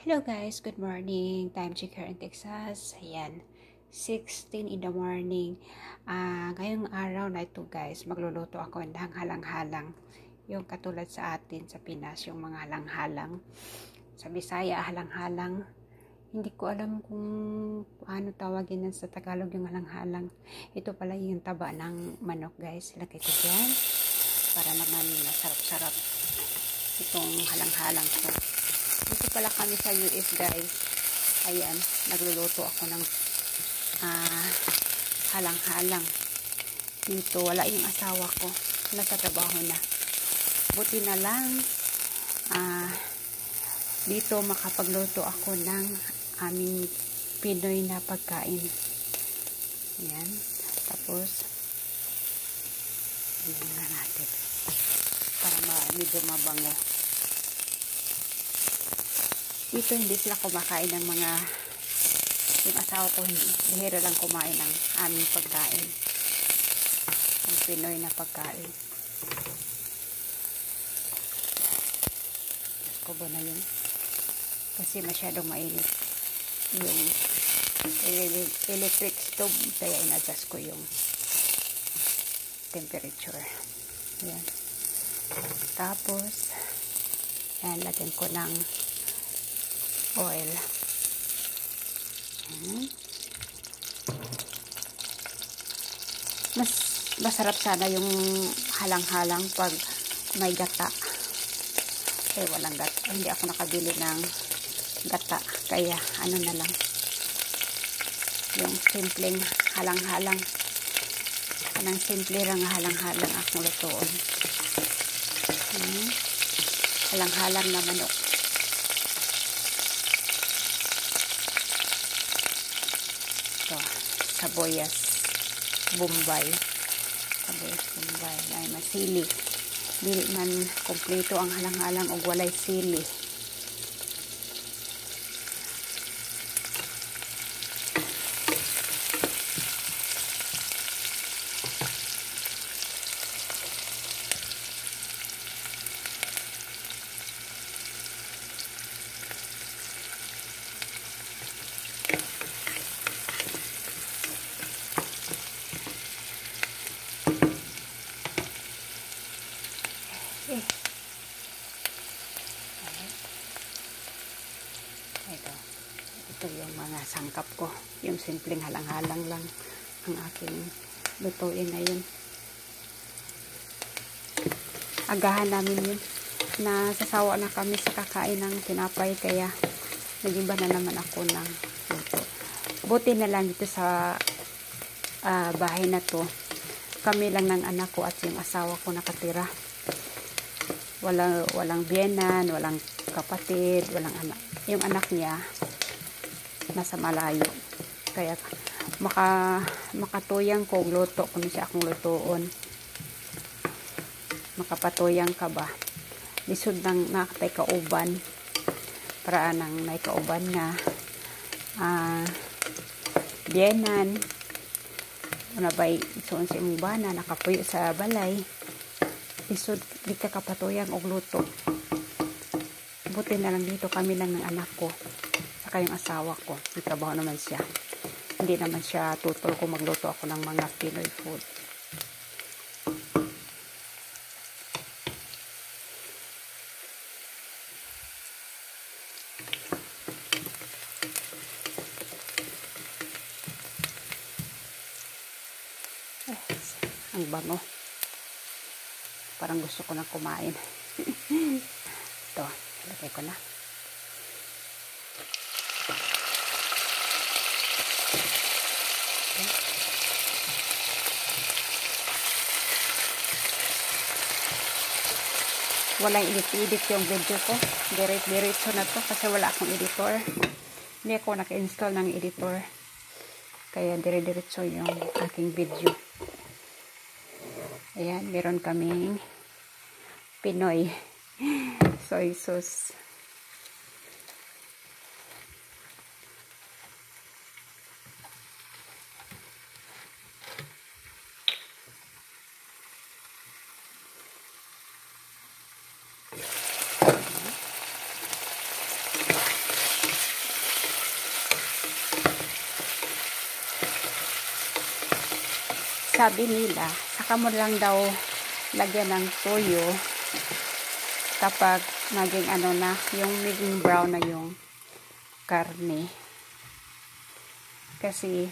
Hello guys, good morning. Time check here in Texas. Ayan, 16 in the morning. Ngayong araw na ito guys, magluluto ako ng halang-halang. Yung katulad sa atin sa Pinas, yung mga halang-halang. Sa Bisaya, halang-halang. Hindi ko alam kung paano tawagin sa Tagalog yung halang-halang. Ito pala yung taba ng manok guys. Ilagay ko dyan para naman masarap-sarap itong halang-halang ko. Dito pala kami sa US guys. Ayan, nagluluto ako ng halang-halang. Dito, wala yung asawa ko. Nasa trabaho na. Buti na lang, dito makapagluto ako ng aming Pinoy na pagkain. Ayan. Tapos, ayan na natin. Para medyo mabango. Dito hindi sila kumakain ng mga, yung asawa ko bihira lang kumain ng aming pagkain, ang Pinoy na pagkain. Kubo na yun kasi masyadong mainit yung electric stove, kaya in-adjust ko yung temperature. Yan. Tapos yan, lagyan ko ng oil. Mas masarap sana yung halang-halang pag may gata. Walang gata. Hindi ako nakabili ng gata. Kaya ano na lang. Yung simpleng halang-halang. Anong simple lang halang-halang akong lutoon. Halang-halang na manok. Saboyas Bombay. Saboyas Bombay. Ay masili. Dili man kompleto ang halang-halang o walay sili. Ito yung mga sangkap ko. Yung simpleng halang-halang lang ang aking lutuin ngayon. Agahan namin yun. Nasasawa na kami sa kakain ng tinapay, kaya nag-iba na naman ako ng luto. Buti na lang dito sa bahay na to, kami lang ng anak ko at yung asawa ko nakatira. Walang biyenan, walang kapatid, walang anak. Yung anak niya nasa malayo. Kaya makatuyang ko luto kung siya akong lutoon. Makapatuyang ka ba? Lisod nang nakatay kauban. Para nang may kauban nga biyenan. Una ba'y isuon sa imong bana, nakapuyo sa balay. Lisod, di ka kapatuyang og luto. Buti na lang dito kami lang ng anak ko. Saka yung asawa ko. May trabaho naman siya. Hindi naman siya tutol kung magluto ako ng mga Pinoy food. Ang bango. Parang gusto ko nang kumain. Ito, ilagay ko na. Walang edit yung video ko. Diretso na to kasi wala akong editor. Hindi ako naka-install ng editor. Kaya diretso yung aking video. Ayan, meron kaming Pinoy soy sauce. sabi nila, saka mo lang daw lagyan ng toyo kapag naging ano na, yung naging brown na yung karne. Kasi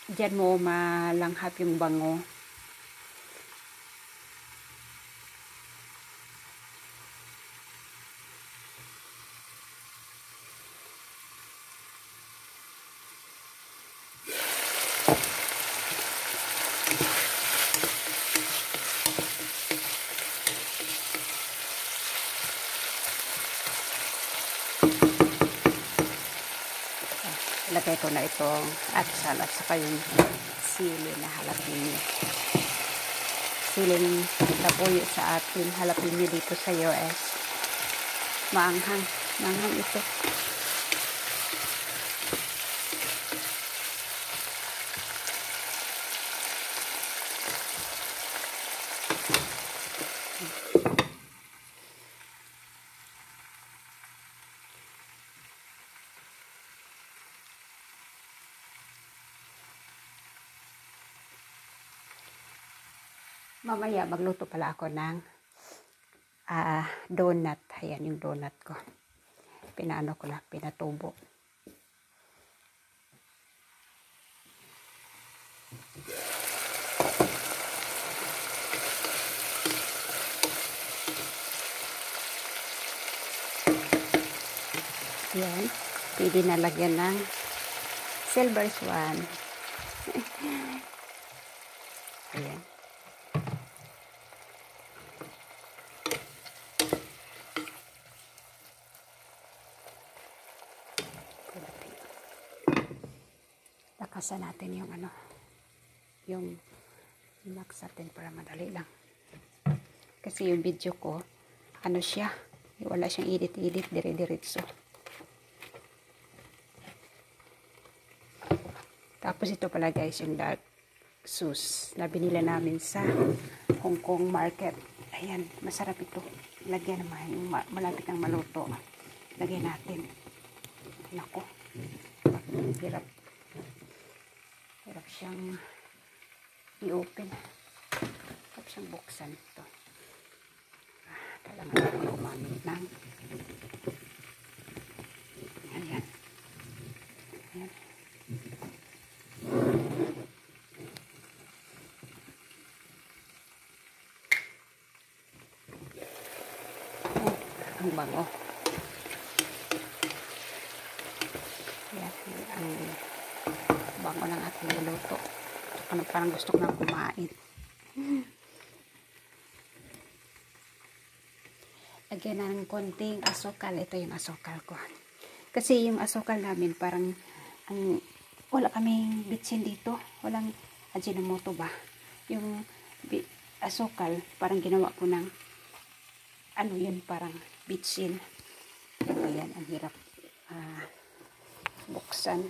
diyan mo malanghap yung bango. Ilagay ko na itong atsal at saka yung sili na jalapeno. Siling labuyo sa atin, jalapeno dito sa US. Maanghang. Maanghang ito. Mamaya magluto pala ako ng donut. Ayan yung donut ko. Pinaano ko lang, pinatubo. Ayan. Pwede na lagyan ng silver swan. Ayan. Lakasan natin yung ano, yung max natin para madali lang. Kasi yung video ko, ano siya, wala siyang edit-edit, dire-diretso. Tapos ito pala guys, yung dark sauce na binila namin sa Hong Kong market. Ayan, masarap ito. Lagyan naman, yung malapit ng maluto. Lagyan natin. Nako, hirap. Hirap siyang i-open. Hirap siyang buksan ito. Kailangan natin gumamit ng ayan. Ayan. Ang bango. Ayan, ang bango ng ating niluto. Parang gusto ko nang kumain. Lagyan ng konting asukal. Ito yung asukal ko. Kasi yung asukal namin parang wala kaming bitsin dito. Walang Ajinomoto ba. Yung asukal parang ginawa ko ng ano yun, parang bitsin. Ayan, ang hirap buksan.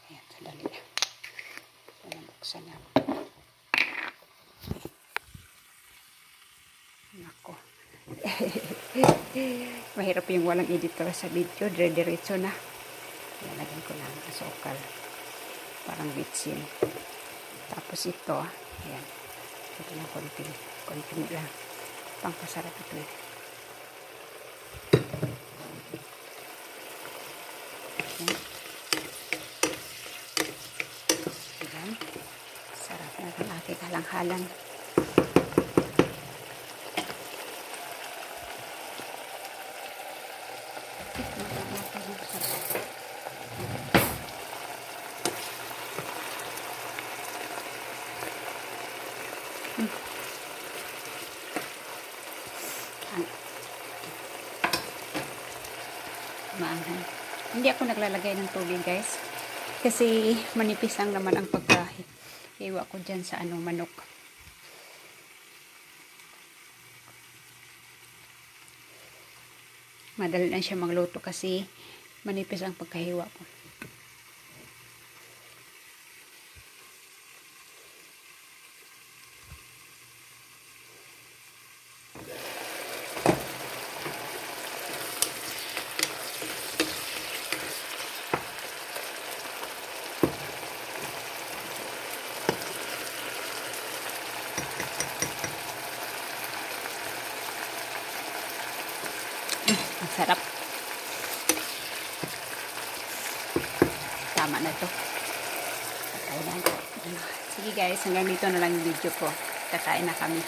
Ayan, sandali. Ayan, buksan na. Nako. Mahirap yung walang editor sa video. Dire-diretso na. Lalagyan ko lang asukal. Parang bitsin. Tapos ito. Ayan. Ito lang konting lang. Pangpasarap ito eh. Ayan. Ayan. Sarap na ang aking halang-halang. Maanghang. Hindi ako naglalagay ng tubig guys. Kasi manipis lang naman ang pagkahiwa ko dyan sa manok. Madali na siya magluto kasi manipis ang pagkahiwa ko. Ang sarap. Tama na to. Kakain na. Sige guys, hanggang dito na lang yung video ko. Kakain na kami.